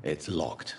It's locked.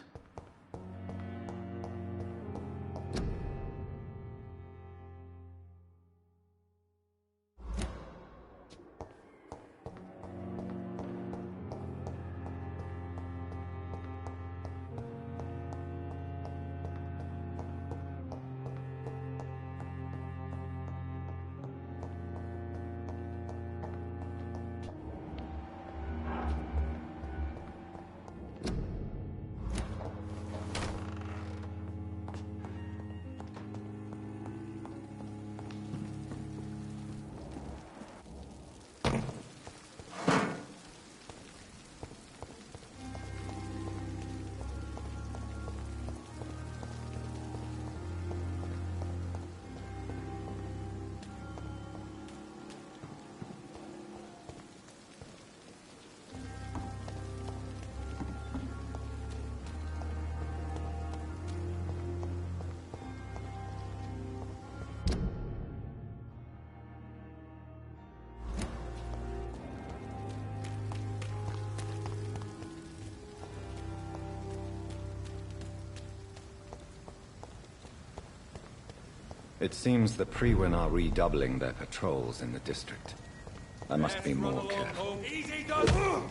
It seems the Priwen are redoubling their patrols in the district. I must be more careful. Easy done.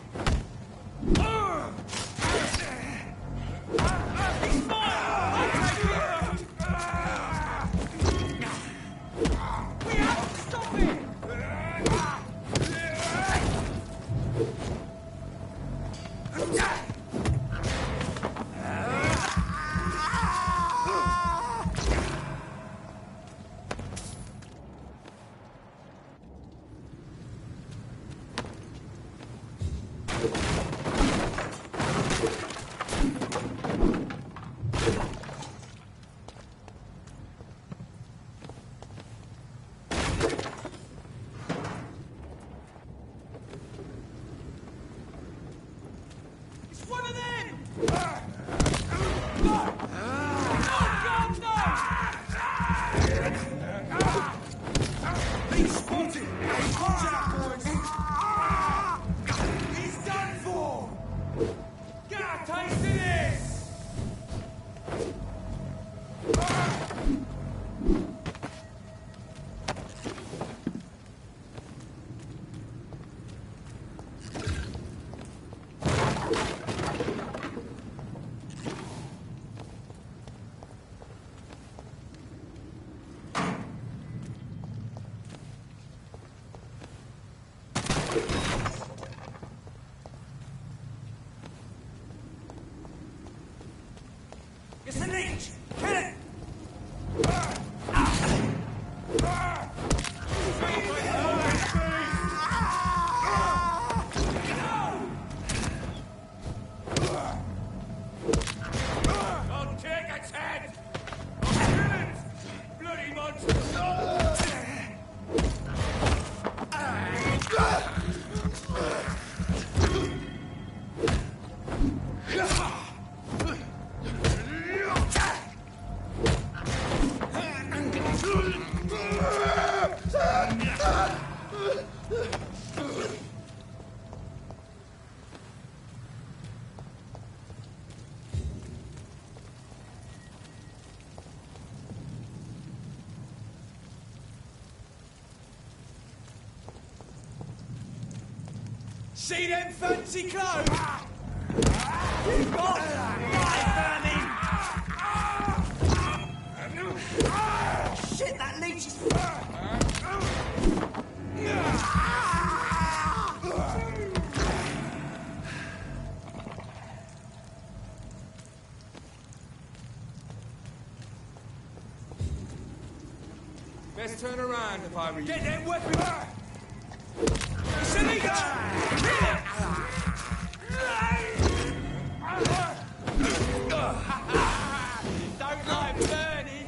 It's the leech! Kill it! I'll take its head! Kill it! Bloody monster! See them fancy clothes? You've got life, Vermin! Shit, that leech is... Best turn around if I were you. Get them weapons! It's a leech! Don't like burning!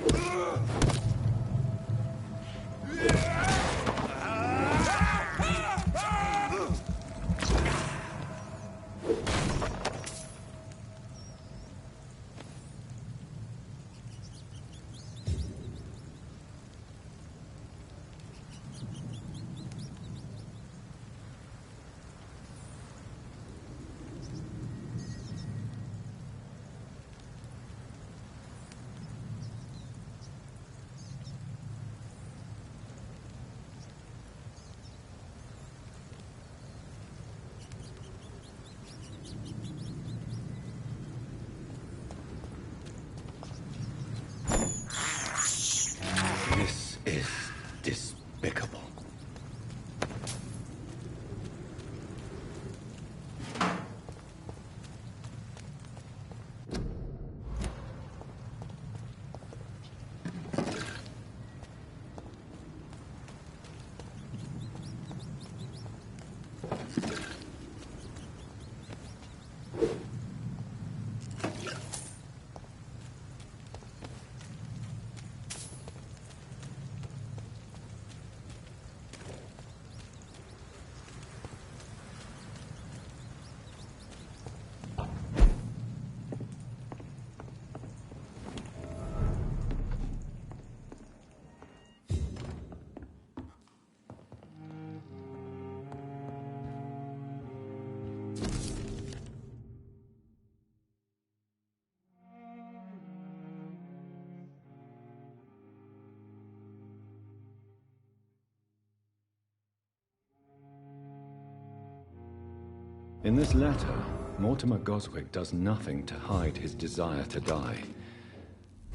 In this letter, Mortimer Goswick does nothing to hide his desire to die.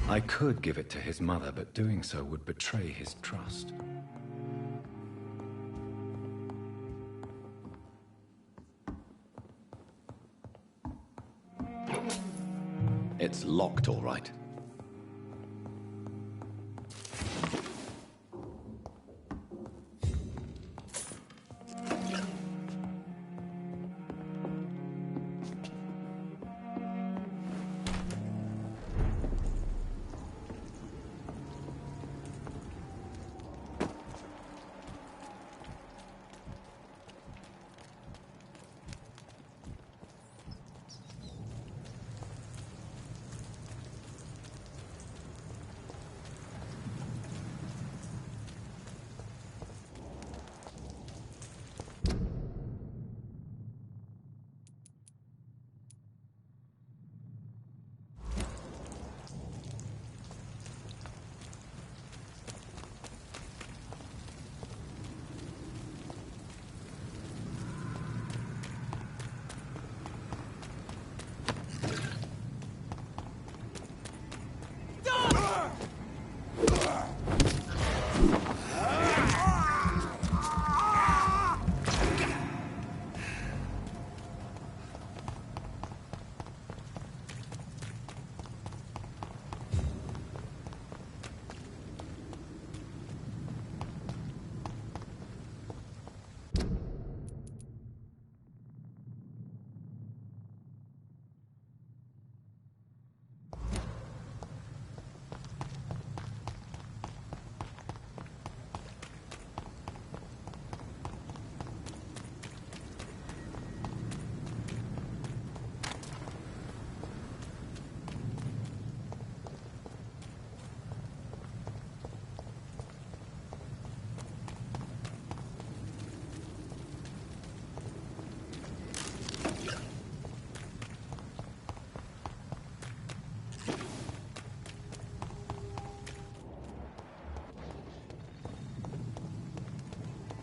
I could give it to his mother, but doing so would betray his trust. It's locked, all right.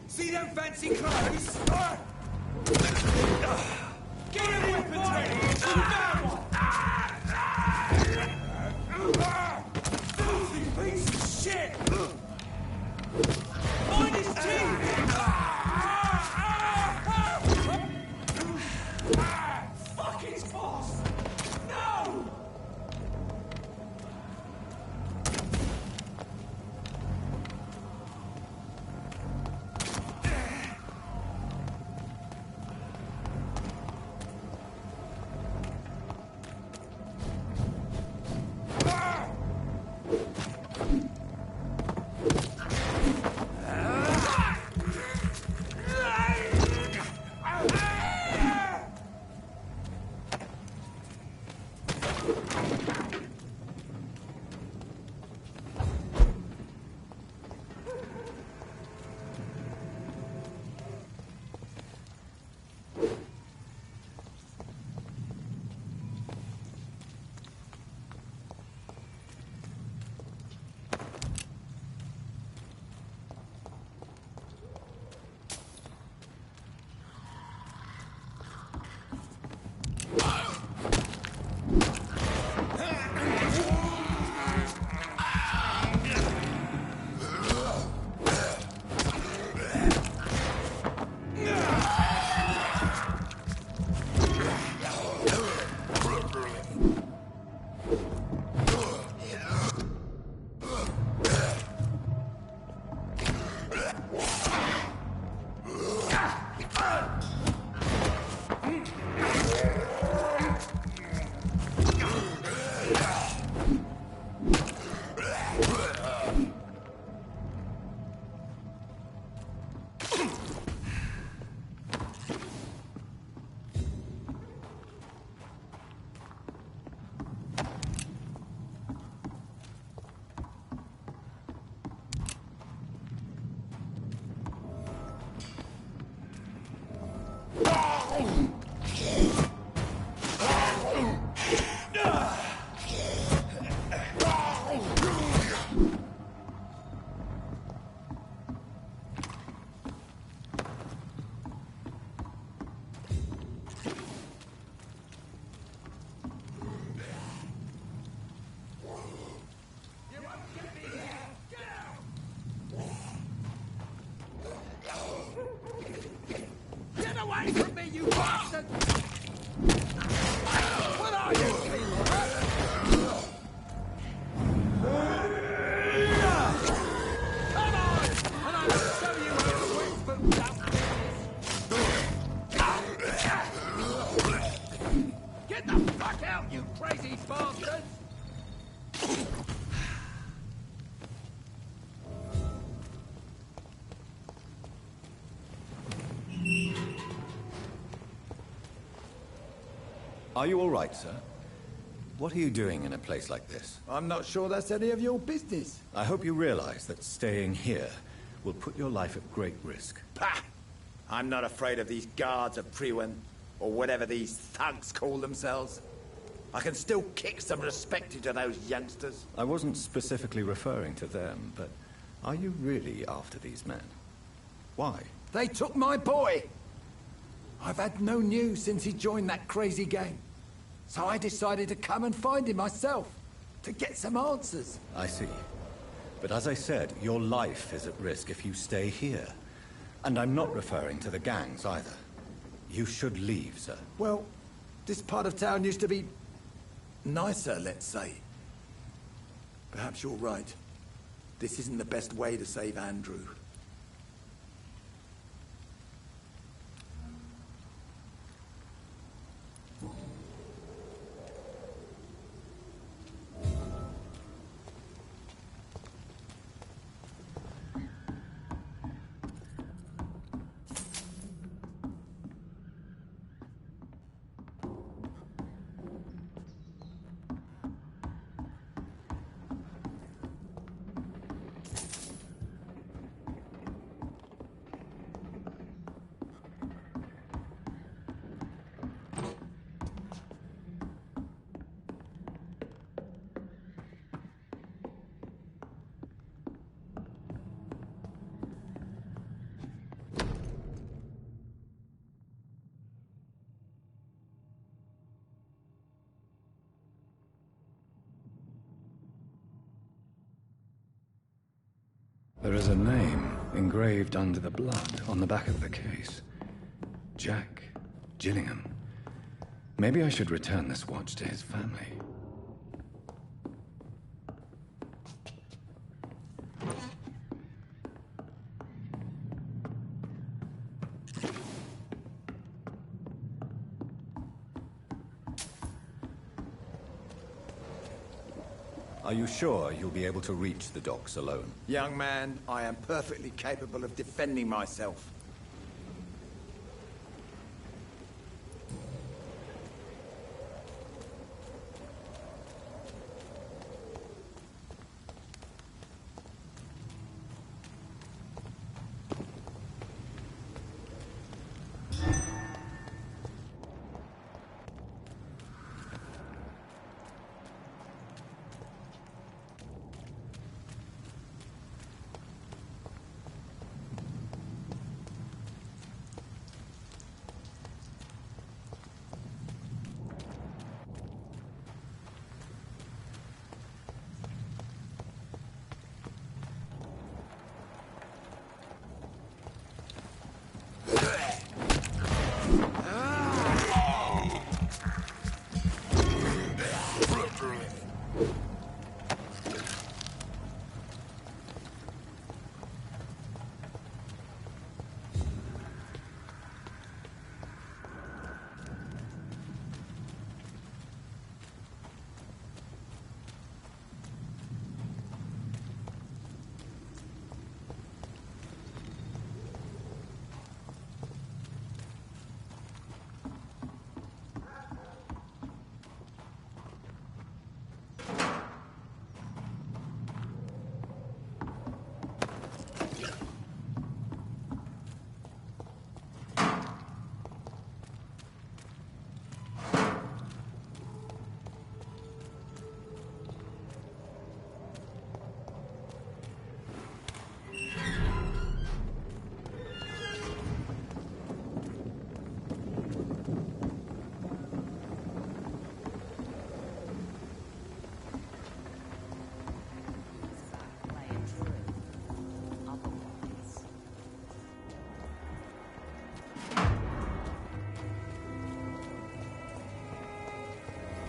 See them fancy clothes? Get your weapons ready! Filthy piece of shit! Find his teeth! Fuck his boss! No! back at me, you bastard! What are you, King? Come on! And I will show you how to win from Get the fuck out, you crazy bastards! Are you all right, sir? What are you doing in a place like this? I'm not sure that's any of your business. I hope you realize that staying here will put your life at great risk. Pah! I'm not afraid of these guards of Priwen, or whatever these thugs call themselves. I can still kick some respect into those youngsters. I wasn't specifically referring to them, but are you really after these men? Why? They took my boy! I've had no news since he joined that crazy gang. So I decided to come and find him myself, to get some answers. I see. But as I said, your life is at risk if you stay here. And I'm not referring to the gangs either. You should leave, sir. Well, this part of town used to be nicer, let's say. Perhaps you're right. This isn't the best way to save Andrew. There is a name engraved under the blood on the back of the case. Jack Gillingham. Maybe I should return this watch to his family. Are you sure you'll be able to reach the docks alone? Young man, I am perfectly capable of defending myself.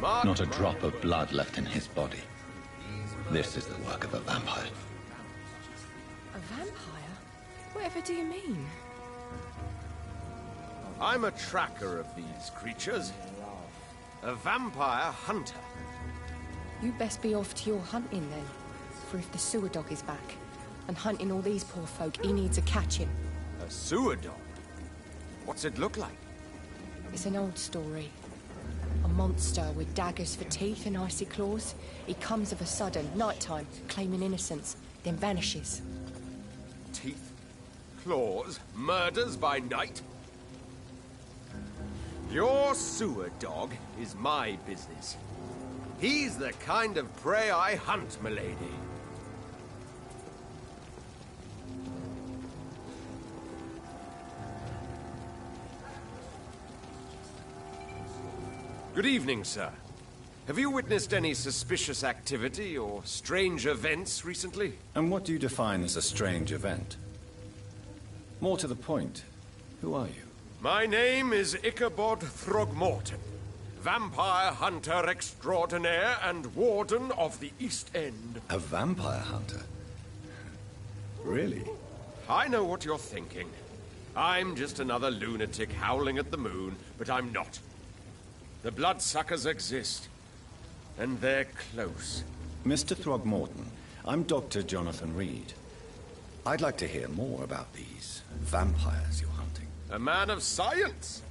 Not a drop of blood left in his body. This is the work of a vampire. A vampire? Whatever do you mean? I'm a tracker of these creatures. A vampire hunter. You best be off to your hunting then. For if the sewer dog is back, and hunting all these poor folk, he needs a catching. A sewer dog? What's it look like? It's an old story. A monster with daggers for teeth and icy claws. He comes of a sudden, nighttime, claiming innocence, then vanishes. Teeth, claws, murders by night? Your sewer dog is my business. He's the kind of prey I hunt, milady. Good evening, sir. Have you witnessed any suspicious activity or strange events recently? And what do you define as a strange event? More to the point, who are you? My name is Ichabod Throgmorton, vampire hunter extraordinaire and warden of the East End. A vampire hunter? Really? I know what you're thinking. I'm just another lunatic howling at the moon, but I'm not. The bloodsuckers exist, and they're close. Mr. Throgmorton, I'm Dr. Jonathan Reed. I'd like to hear more about these vampires you're hunting. A man of science?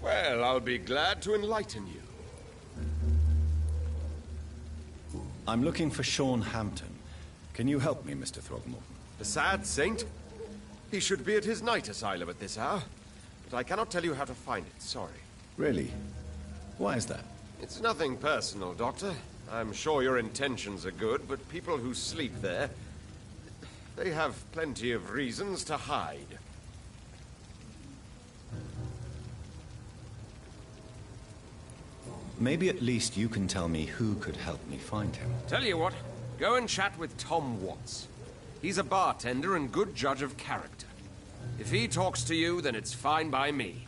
Well, I'll be glad to enlighten you. I'm looking for Sean Hampton. Can you help me, Mr. Throgmorton? The sad saint? He should be at his night asylum at this hour, but I cannot tell you how to find it, sorry. Really? Why is that? It's nothing personal, Doctor. I'm sure your intentions are good, but people who sleep there, they have plenty of reasons to hide. Maybe at least you can tell me who could help me find him. Tell you what, go and chat with Tom Watts. He's a bartender and good judge of character. If he talks to you, then it's fine by me.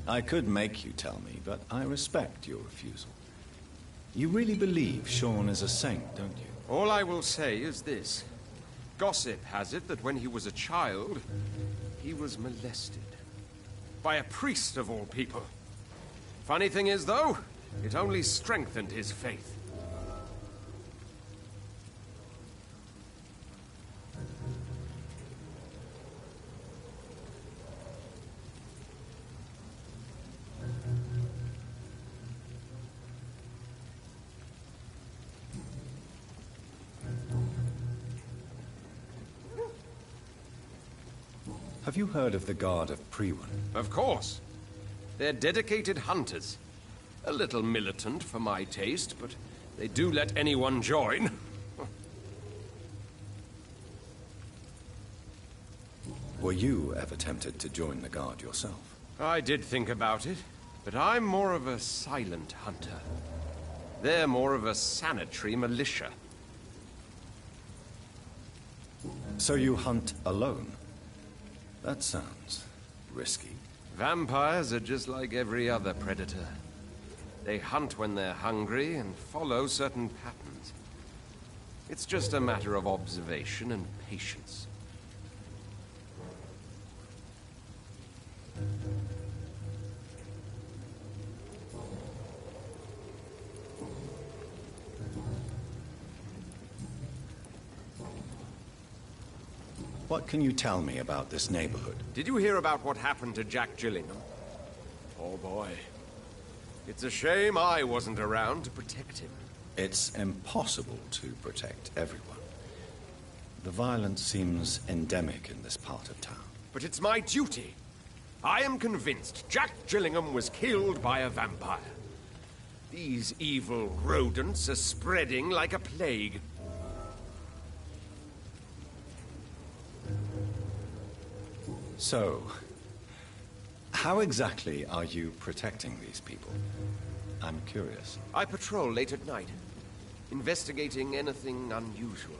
I could make you tell me, but I respect your refusal. You really believe Sean is a saint, don't you? All I will say is this. Gossip has it that when he was a child, he was molested. By a priest of all people. Funny thing is, though, it only strengthened his faith. Have you heard of the Guard of Priwen? Of course. They're dedicated hunters. A little militant for my taste, but they do let anyone join. Were you ever tempted to join the Guard yourself? I did think about it, but I'm more of a silent hunter. They're more of a sanitary militia. So you hunt alone? That sounds risky. Vampires are just like every other predator. They hunt when they're hungry and follow certain patterns. It's just a matter of observation and patience. What can you tell me about this neighborhood? Did you hear about what happened to Jack Gillingham? Oh boy. It's a shame I wasn't around to protect him. It's impossible to protect everyone. The violence seems endemic in this part of town. But it's my duty. I am convinced Jack Gillingham was killed by a vampire. These evil rodents are spreading like a plague. So, how exactly are you protecting these people? I'm curious. I patrol late at night, investigating anything unusual.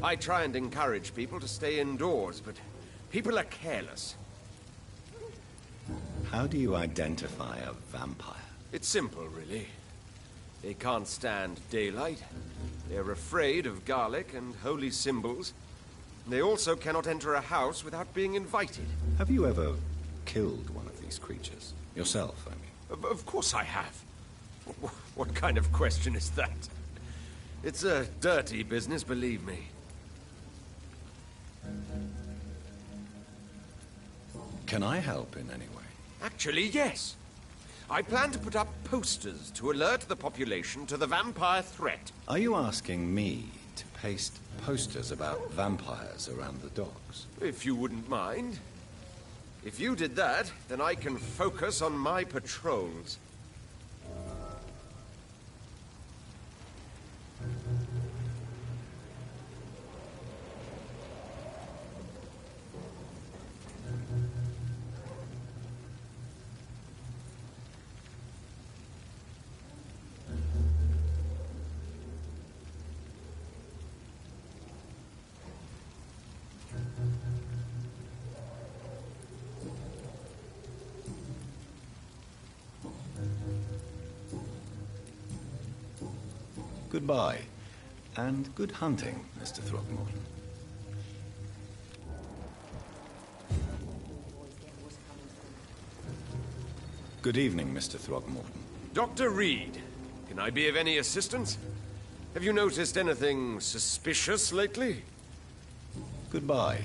I try and encourage people to stay indoors, but people are careless. How do you identify a vampire? It's simple, really. They can't stand daylight. They're afraid of garlic and holy symbols. They also cannot enter a house without being invited. Have you ever killed one of these creatures? Yourself, I mean. Of course I have. What kind of question is that? It's a dirty business, believe me. Can I help in any way? Actually, yes. I plan to put up posters to alert the population to the vampire threat. Are you asking me to paste posters about vampires around the docks? If you wouldn't mind. If you did that, then I can focus on my patrols. Goodbye, and good hunting, Mr. Throckmorton. Good evening, Mr. Throckmorton. Dr. Reed, can I be of any assistance? Have you noticed anything suspicious lately? Goodbye,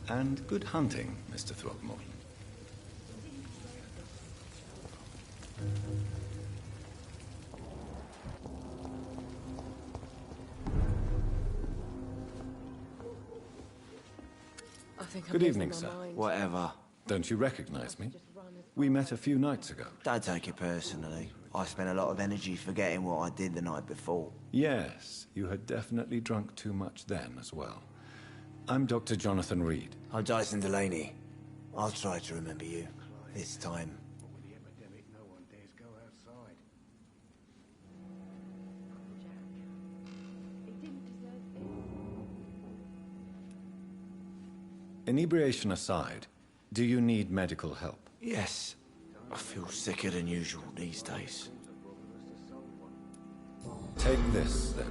and good hunting, Mr. Throckmorton. Good evening, sir. Whatever. Don't you recognize me? We met a few nights ago. Don't take it personally. I spent a lot of energy forgetting what I did the night before. Yes, you had definitely drunk too much then as well. I'm Dr. Jonathan Reed. I'm Dyson Delaney. I'll try to remember you. This time. Inebriation aside, do you need medical help? Yes. I feel sicker than usual these days. Take this, then.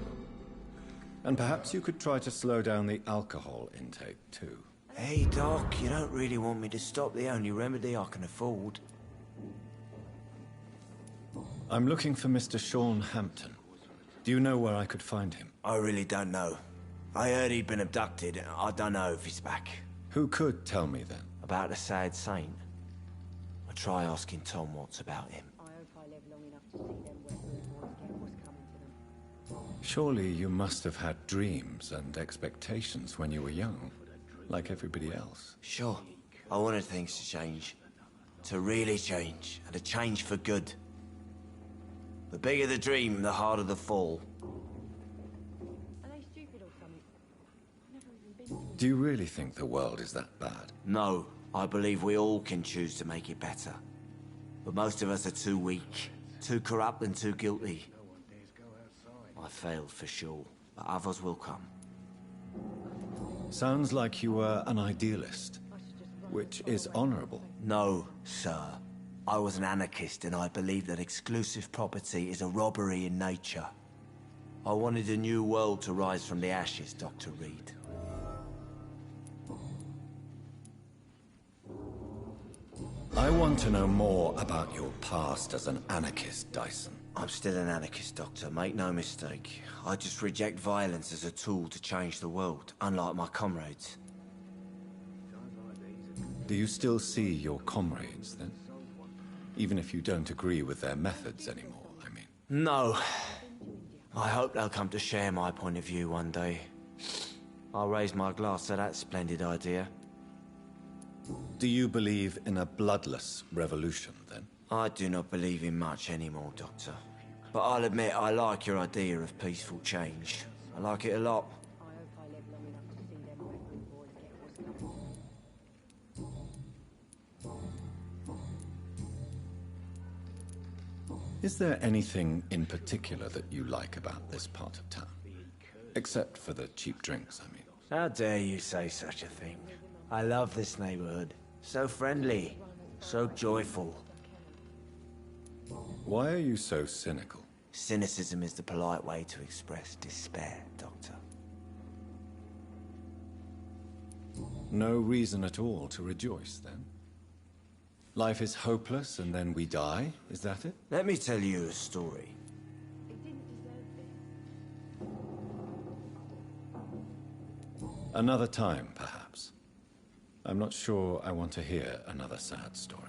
And perhaps you could try to slow down the alcohol intake, too. Hey, Doc, you don't really want me to stop the only remedy I can afford. I'm looking for Mr. Sean Hampton. Do you know where I could find him? I really don't know. I heard he'd been abducted, and I don't know if he's back. Who could tell me, then? About the sad saint? I'll try asking Tom what's about him. I hope I live long enough to see them where the boys get what's coming to them. Surely you must have had dreams and expectations when you were young, like everybody else. Sure. I wanted things to change. To really change, and to change for good. The bigger the dream, the harder the fall. Are they stupid or something? I've never even been to Do you really think the world is that bad? No, I believe we all can choose to make it better. But most of us are too weak, too corrupt and too guilty. I failed for sure, but others will come. Sounds like you were an idealist, which is honorable. No, sir. I was an anarchist and I believed that exclusive property is a robbery in nature. I wanted a new world to rise from the ashes, Dr. Reed. I want to know more about your past as an anarchist, Dyson. I'm still an anarchist, Doctor, make no mistake. I just reject violence as a tool to change the world, unlike my comrades. Do you still see your comrades, then? Even if you don't agree with their methods anymore, I mean. No. I hope they'll come to share my point of view one day. I'll raise my glass to that splendid idea. Do you believe in a bloodless revolution, then? I do not believe in much anymore, Doctor. But I'll admit I like your idea of peaceful change. I like it a lot. I hope I live long enough to see them where the boys get what's coming to them. Is there anything in particular that you like about this part of town? Except for the cheap drinks, I mean. How dare you say such a thing? I love this neighborhood. So friendly. so joyful. Why are you so cynical? Cynicism is the polite way to express despair, Doctor. No reason at all to rejoice, then? Life is hopeless and then we die, is that it? Let me tell you a story. Another time, perhaps. I'm not sure I want to hear another sad story.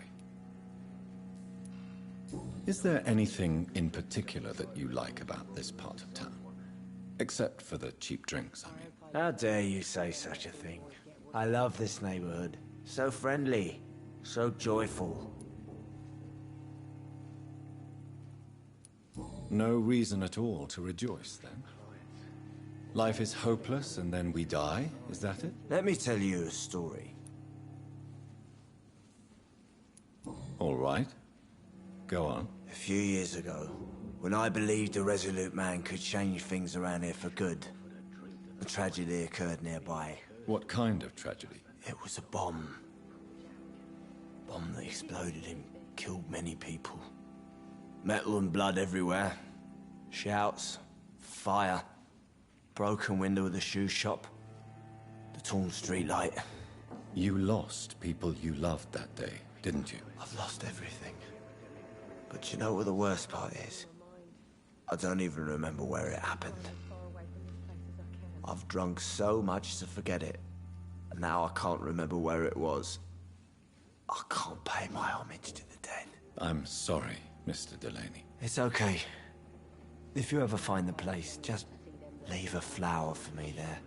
Is there anything in particular that you like about this part of town? Except for the cheap drinks, I mean. How dare you say such a thing? I love this neighborhood. So friendly, so joyful. No reason at all to rejoice, then? Life is hopeless and then we die, is that it? Let me tell you a story. All right. Go on. A few years ago, when I believed a resolute man could change things around here for good, a tragedy occurred nearby. What kind of tragedy? It was a bomb. Bomb that exploded and killed many people. Metal and blood everywhere. Shouts, fire, broken window of the shoe shop, the torn street light. You lost people you loved that day, didn't you? I've lost everything. But you know what the worst part is? I don't even remember where it happened. I've drunk so much to forget it, and now I can't remember where it was. I can't pay my homage to the dead. I'm sorry, Mr. Delaney. It's okay. If you ever find the place, just leave a flower for me there.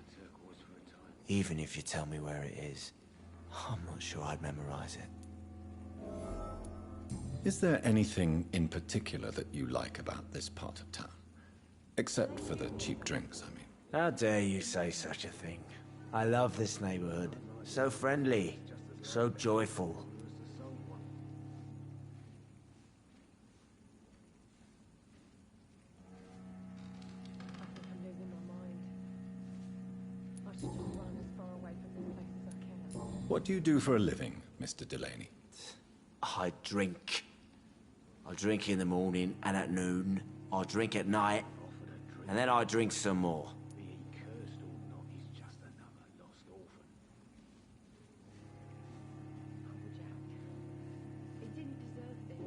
Even if you tell me where it is, I'm not sure I'd memorize it. Is there anything in particular that you like about this part of town? Except for the cheap drinks, I mean. How dare you say such a thing? I love this neighborhood. So friendly, so joyful. I think I'm losing my mind. I should just run as far away from this place as I can. What do you do for a living, Mr. Delaney? I drink. I drink in the morning and at noon. I drink at night. And then I drink some more. He didn't deserve this.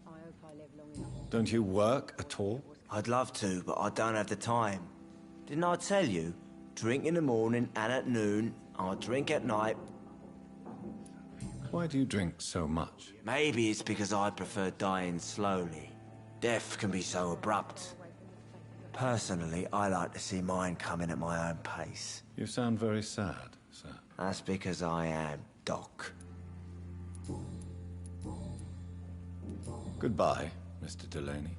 I hope I live long enough. Don't you work at all? I'd love to, but I don't have the time. Didn't I tell you? Drink in the morning and at noon. I drink at night. Why do you drink so much? Maybe it's because I prefer dying slowly. Death can be so abrupt. Personally, I like to see mine coming at my own pace. You sound very sad, sir. That's because I am, Doc. Goodbye, Mr. Delaney.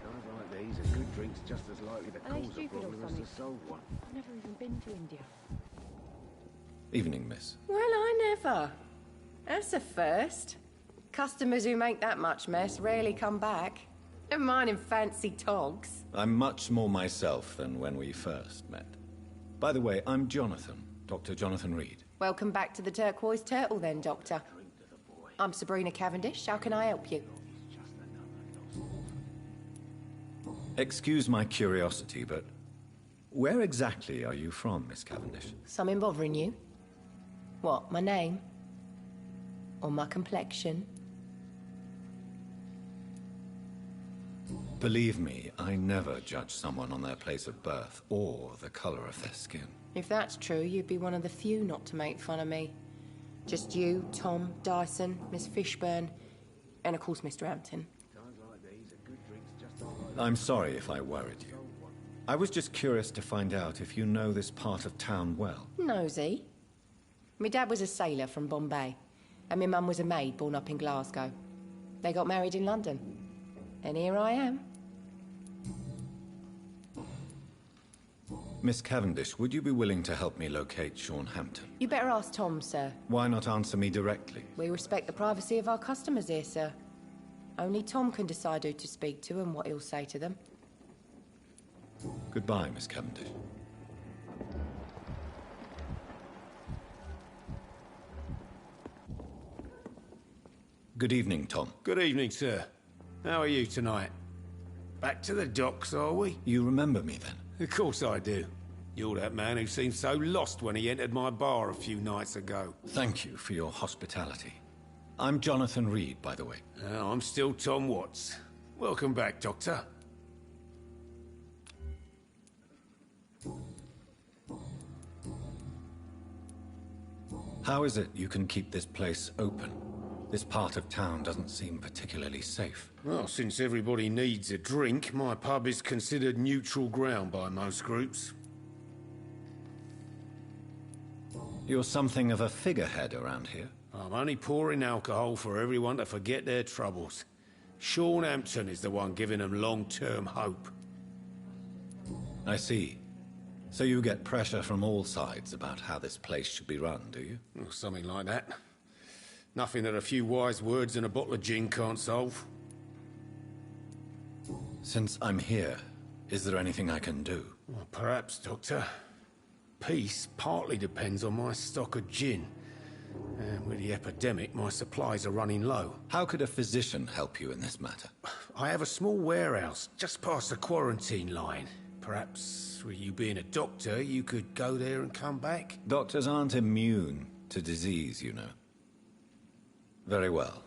Guys like these are good drinks just as likely to Are they cause a stupid or problem as something? to solve one. I've never even been to India. Evening, miss. Well, I never. That's a first. Customers who make that much mess rarely come back. Never mind in fancy togs. I'm much more myself than when we first met. By the way, I'm Jonathan, Dr. Jonathan Reed. Welcome back to the Turquoise Turtle then, Doctor. I'm Sabrina Cavendish. How can I help you? Excuse my curiosity, but where exactly are you from, Miss Cavendish? Something bothering you? What, my name? Or my complexion? Believe me, I never judge someone on their place of birth or the color of their skin. If that's true, you'd be one of the few not to make fun of me. Just you, Tom, Dyson, Miss Fishburne, and of course Mr. Hampton. I'm sorry if I worried you. I was just curious to find out if you know this part of town well. Nosy. My dad was a sailor from Bombay, and my mum was a maid born up in Glasgow. They got married in London. And here I am. Miss Cavendish, would you be willing to help me locate Sean Hampton? You better ask Tom, sir. Why not answer me directly? We respect the privacy of our customers here, sir. Only Tom can decide who to speak to and what he'll say to them. Goodbye, Miss Cavendish. Good evening, Tom. Good evening, sir. How are you tonight? Back to the docks, are we? You remember me then? Of course I do. You're that man who seemed so lost when he entered my bar a few nights ago. Thank you for your hospitality. I'm Jonathan Reed, by the way. I'm still Tom Watts. Welcome back, Doctor. How is it you can keep this place open? This part of town doesn't seem particularly safe. Well, since everybody needs a drink, my pub is considered neutral ground by most groups. You're something of a figurehead around here. I'm only pouring alcohol for everyone to forget their troubles. Sean Hampton is the one giving them long-term hope. I see. So you get pressure from all sides about how this place should be run, do you? Or something like that. Nothing that a few wise words and a bottle of gin can't solve. Since I'm here, is there anything I can do? Well, perhaps, Doctor. Peace partly depends on my stock of gin. And with the epidemic, my supplies are running low. How could a physician help you in this matter? I have a small warehouse just past the quarantine line. Perhaps, with you being a doctor, you could go there and come back? Doctors aren't immune to disease, you know. Very well.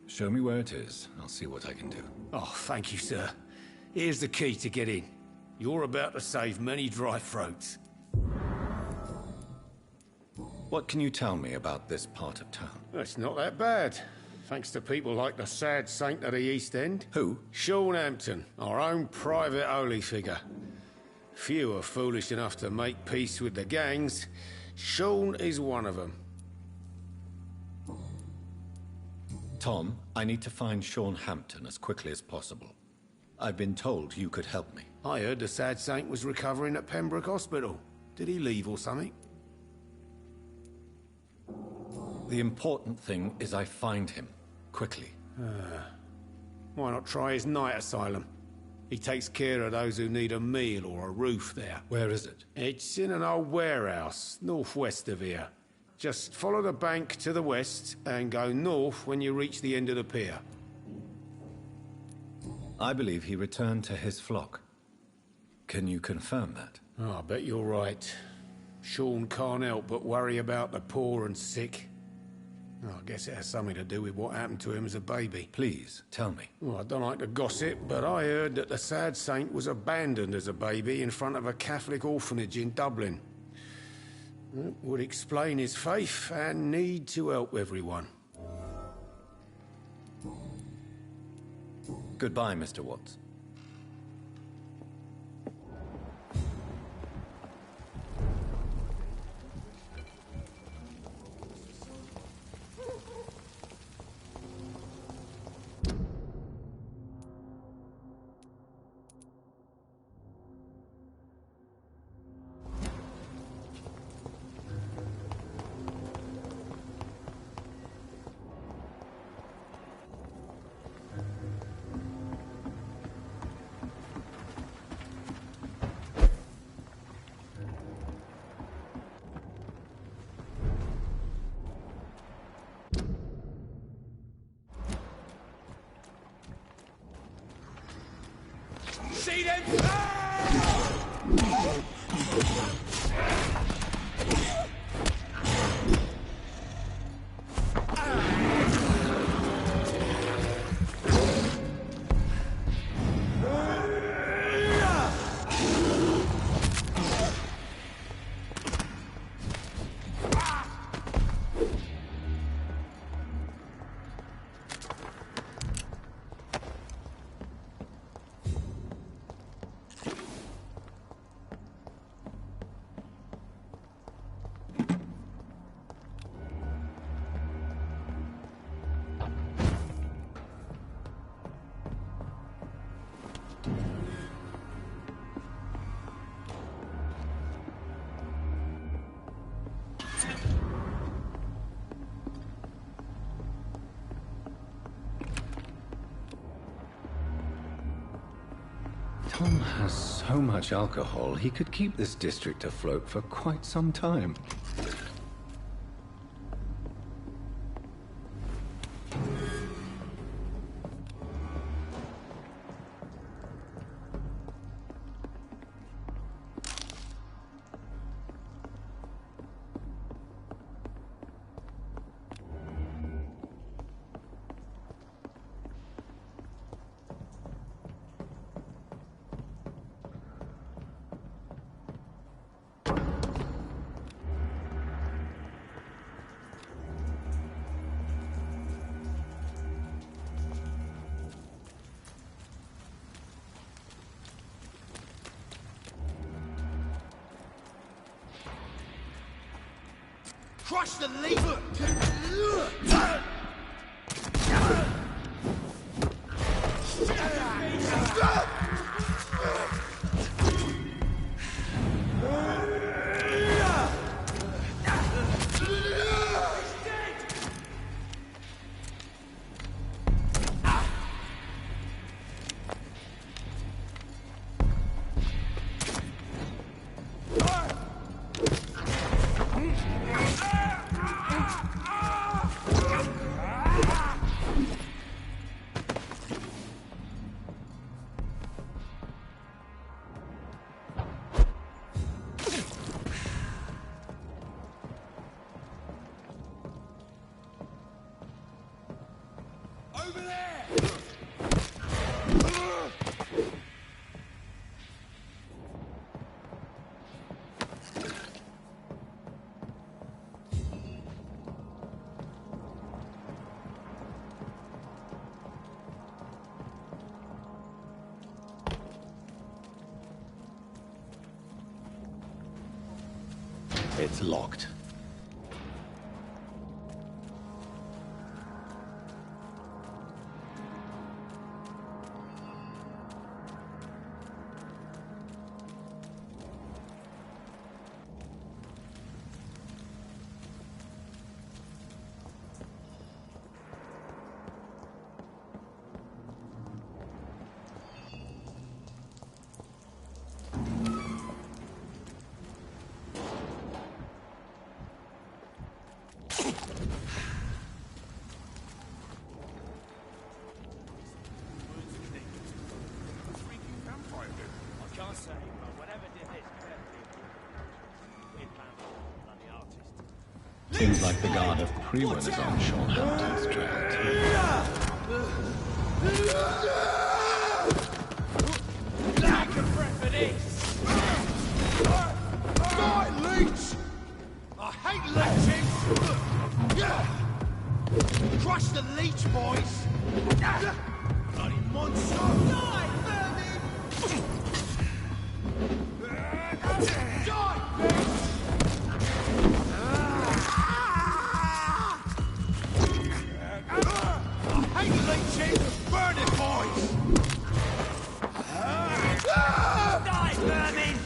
Show me where it is. I'll see what I can do. Oh, thank you, sir. Here's the key to get in. You're about to save many dry throats. What can you tell me about this part of town? It's not that bad. Thanks to people like the sad saint of the East End. Who? Sean Hampton, our own private holy figure. Few are foolish enough to make peace with the gangs. Sean is one of them. Tom, I need to find Sean Hampton as quickly as possible. I've been told you could help me. I heard the sad saint was recovering at Pembroke Hospital. Did he leave or something? The important thing is I find him, quickly. Why not try his night asylum? He takes care of those who need a meal or a roof there. Where is it? It's in an old warehouse, northwest of here. Just follow the bank to the west and go north when you reach the end of the pier. I believe he returned to his flock. Can you confirm that? Oh, I bet you're right. Sean can't help but worry about the poor and sick. Oh, I guess it has something to do with what happened to him as a baby. Please, tell me. Well, I don't like to gossip, but I heard that the sad saint was abandoned as a baby in front of a Catholic orphanage in Dublin. It would explain his faith and need to help everyone. Goodbye, Mr. Watts. has so much alcohol, he could keep this district afloat for quite some time. Crush the lever! Over there! It's locked. Seems like the guard of Prewin is on Sean Hampton's trail too. Like a breath of this! Die, leech! I hate leeches! Crush the leech, boys! Bloody monster! Die, vermin! Die, bitch! I hate leeches! Burn it, boys! Die, vermin!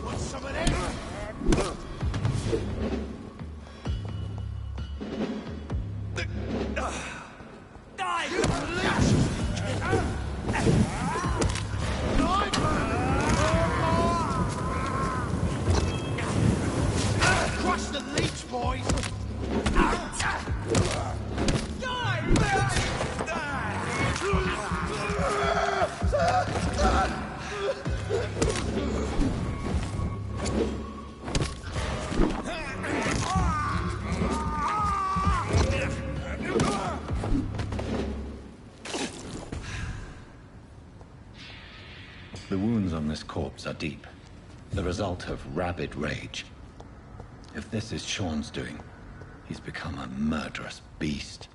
Want some of this? Die, you leech! Crush the leech, boys! The wounds on this corpse are deep, the result of rabid rage. If this is Sean's doing, he's become a murderous beast.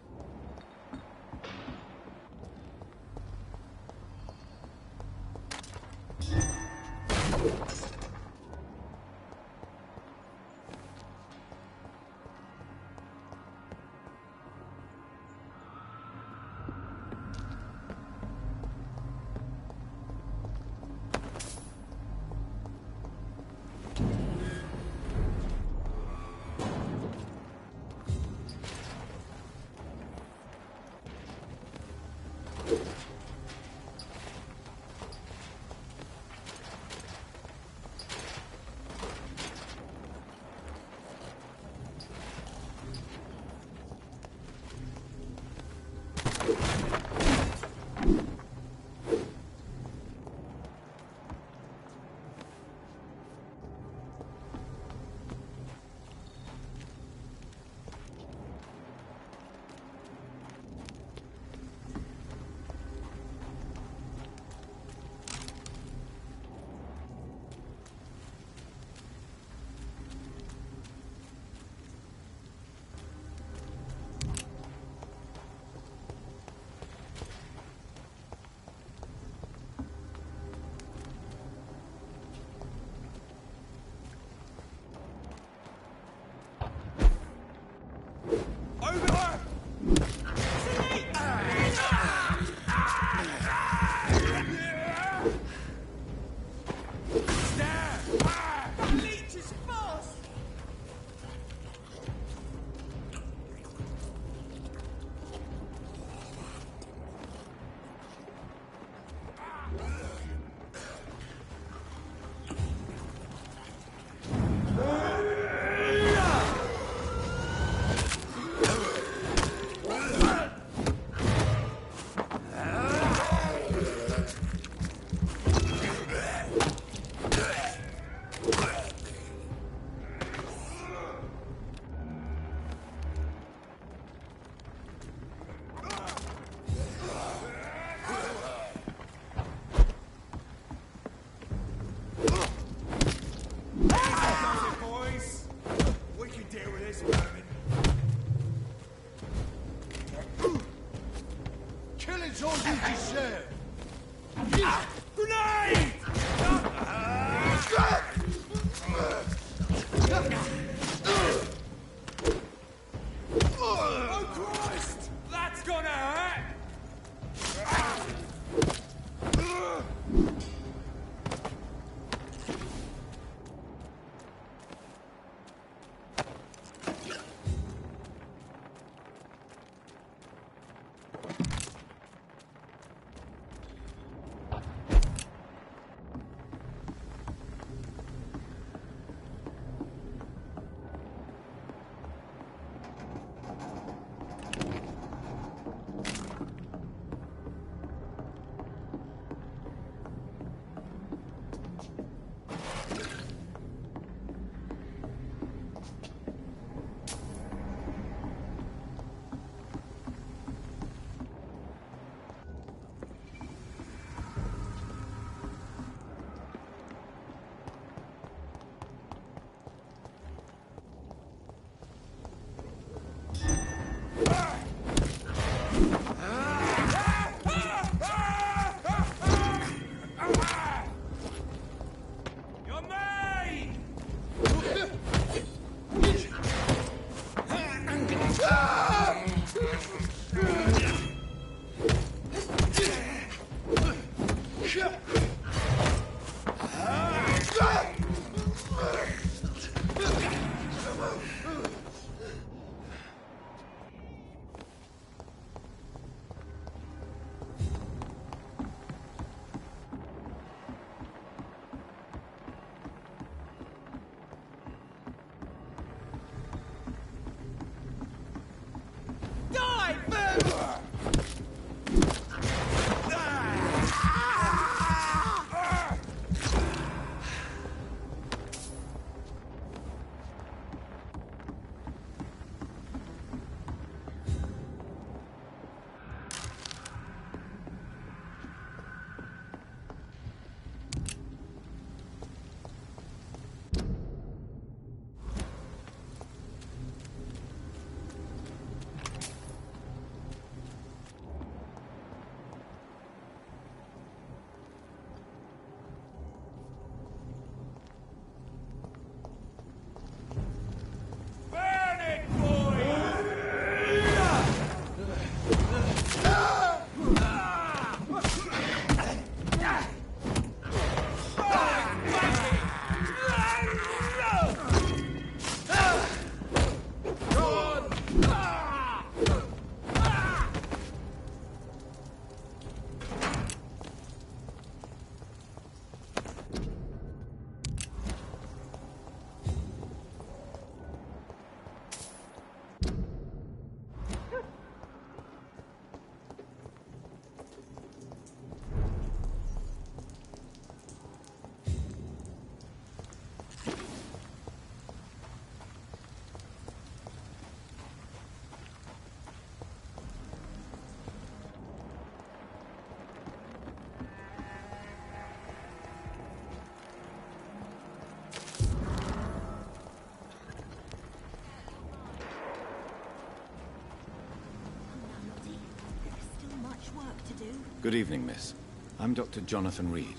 Good evening, miss. I'm Dr. Jonathan Reed.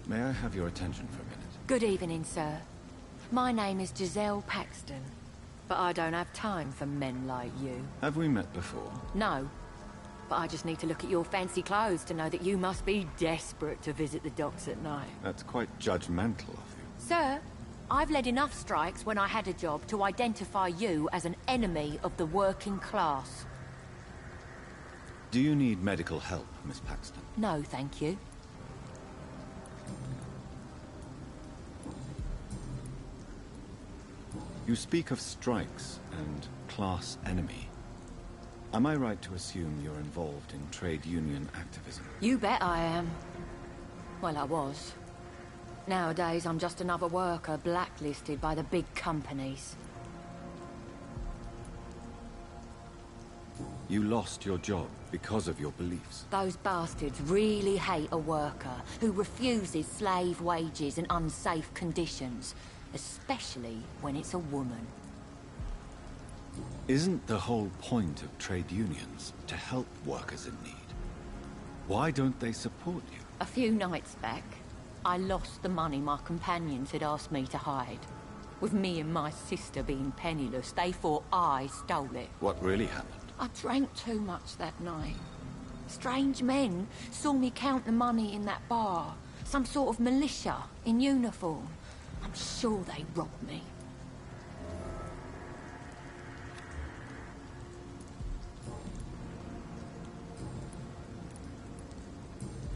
May I have your attention for a minute? Good evening, sir. My name is Giselle Paxton, but I don't have time for men like you. Have we met before? No, but I just need to look at your fancy clothes to know that you must be desperate to visit the docks at night. That's quite judgmental of you. Sir, I've led enough strikes when I had a job to identify you as an enemy of the working class. Do you need medical help, Miss Paxton? No, thank you. You speak of strikes and class enemy. Am I right to assume you're involved in trade union activism? You bet I am. Well, I was. Nowadays, I'm just another worker blacklisted by the big companies. You lost your job because of your beliefs. Those bastards really hate a worker who refuses slave wages and unsafe conditions, especially when it's a woman. Isn't the whole point of trade unions to help workers in need? Why don't they support you? A few nights back, I lost the money my companions had asked me to hide. With me and my sister being penniless, they thought I stole it. What really happened? I drank too much that night. Strange men saw me count the money in that bar. Some sort of militia in uniform. I'm sure they robbed me.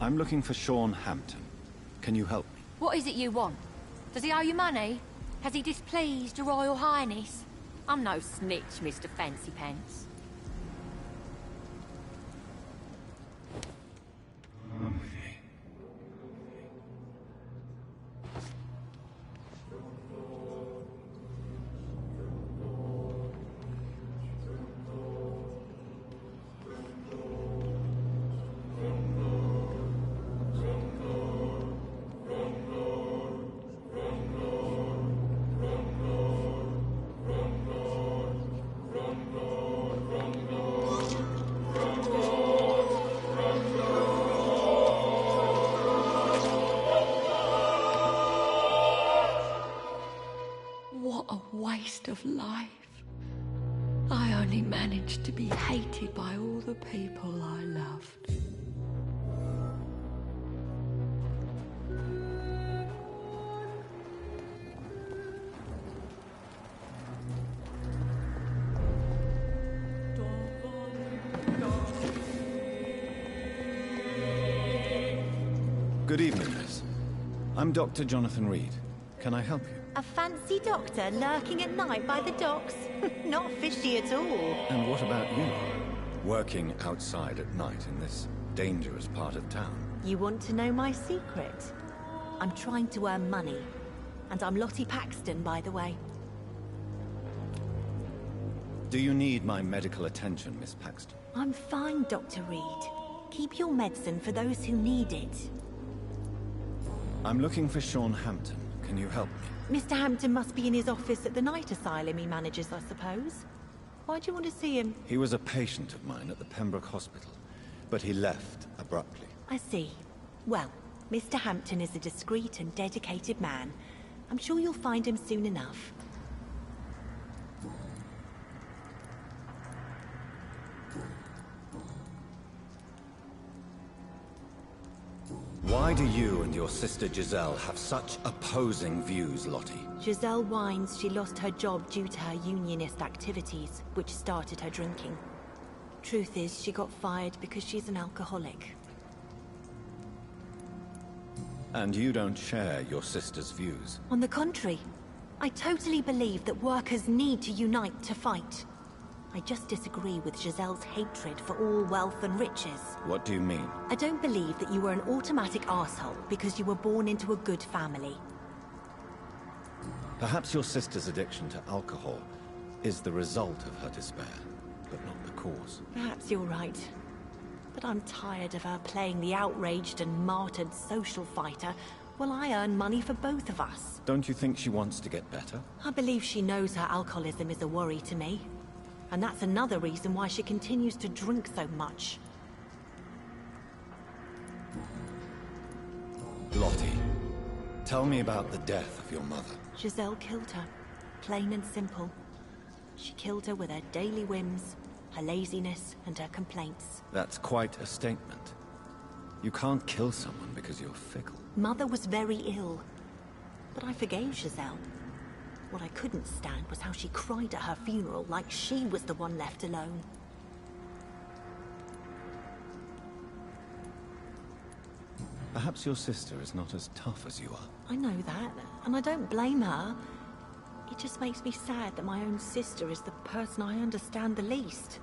I'm looking for Sean Hampton. Can you help me? What is it you want? Does he owe you money? Has he displeased your Royal Highness? I'm no snitch, Mr. Fancy Pants. What a waste of life. I only managed to be hated by all the people I loved. Good evening, miss. I'm Dr. Jonathan Reed. Can I help you? A fancy doctor lurking at night by the docks? Not fishy at all. And what about you? working outside at night in this dangerous part of town. You want to know my secret? I'm trying to earn money. And I'm Lottie Paxton, by the way. Do you need my medical attention, Miss Paxton? I'm fine, Dr. Reed. Keep your medicine for those who need it. I'm looking for Sean Hampton. Can you help me? Mr. Hampton must be in his office at the night asylum he manages, I suppose. Why do you want to see him? He was a patient of mine at the Pembroke Hospital, but he left abruptly. I see. Well, Mr. Hampton is a discreet and dedicated man. I'm sure you'll find him soon enough. Why do you and your sister Giselle have such opposing views, Lottie? Giselle whines she lost her job due to her unionist activities, which started her drinking. Truth is, she got fired because she's an alcoholic. And you don't share your sister's views? On the contrary, I totally believe that workers need to unite to fight. I just disagree with Giselle's hatred for all wealth and riches. What do you mean? I don't believe that you were an automatic arsehole because you were born into a good family. Perhaps your sister's addiction to alcohol is the result of her despair, but not the cause. Perhaps you're right. But I'm tired of her playing the outraged and martyred social fighter while I earn money for both of us. Don't you think she wants to get better? I believe she knows her alcoholism is a worry to me. And that's another reason why she continues to drink so much. Lottie, tell me about the death of your mother. Giselle killed her, plain and simple. She killed her with her daily whims, her laziness, and her complaints. That's quite a statement. You can't kill someone because you're fickle. Mother was very ill, but I forgave Giselle. What I couldn't stand was how she cried at her funeral like she was the one left alone. Perhaps your sister is not as tough as you are. I know that, and I don't blame her. It just makes me sad that my own sister is the person I understand the least.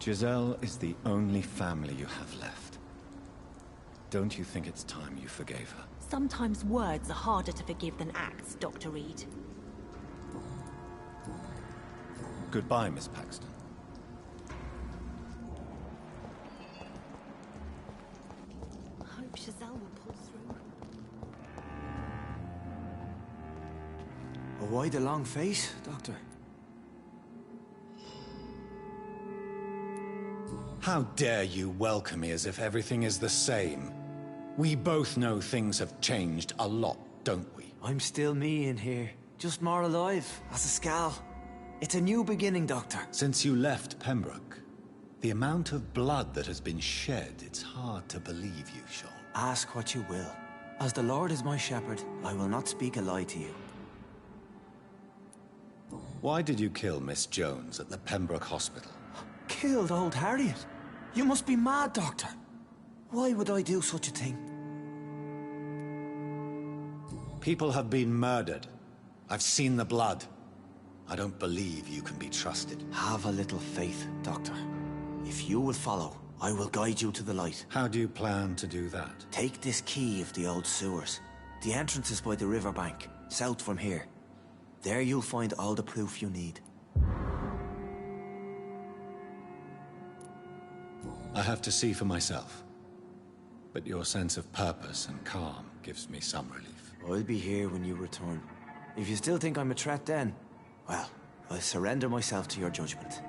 Giselle is the only family you have left. Don't you think it's time you forgave her? Sometimes words are harder to forgive than acts, Dr. Reed. Goodbye, Miss Paxton. I hope Giselle will pull through. Why the long face, Doctor? How dare you welcome me as if everything is the same? We both know things have changed a lot, don't we? I'm still me in here. Just more alive, as a Skal. It's a new beginning, Doctor. Since you left Pembroke, the amount of blood that has been shed, it's hard to believe you, Sean. Ask what you will. As the Lord is my shepherd, I will not speak a lie to you. Why did you kill Miss Jones at the Pembroke Hospital? Killed old Harriet? You must be mad, Doctor. Why would I do such a thing? People have been murdered. I've seen the blood. I don't believe you can be trusted. Have a little faith, Doctor. If you will follow, I will guide you to the light. How do you plan to do that? Take this key of the old sewers. The entrance is by the riverbank, south from here. There you'll find all the proof you need. I have to see for myself. But your sense of purpose and calm gives me some relief. I'll be here when you return. If you still think I'm a threat then, well, I'll surrender myself to your judgment.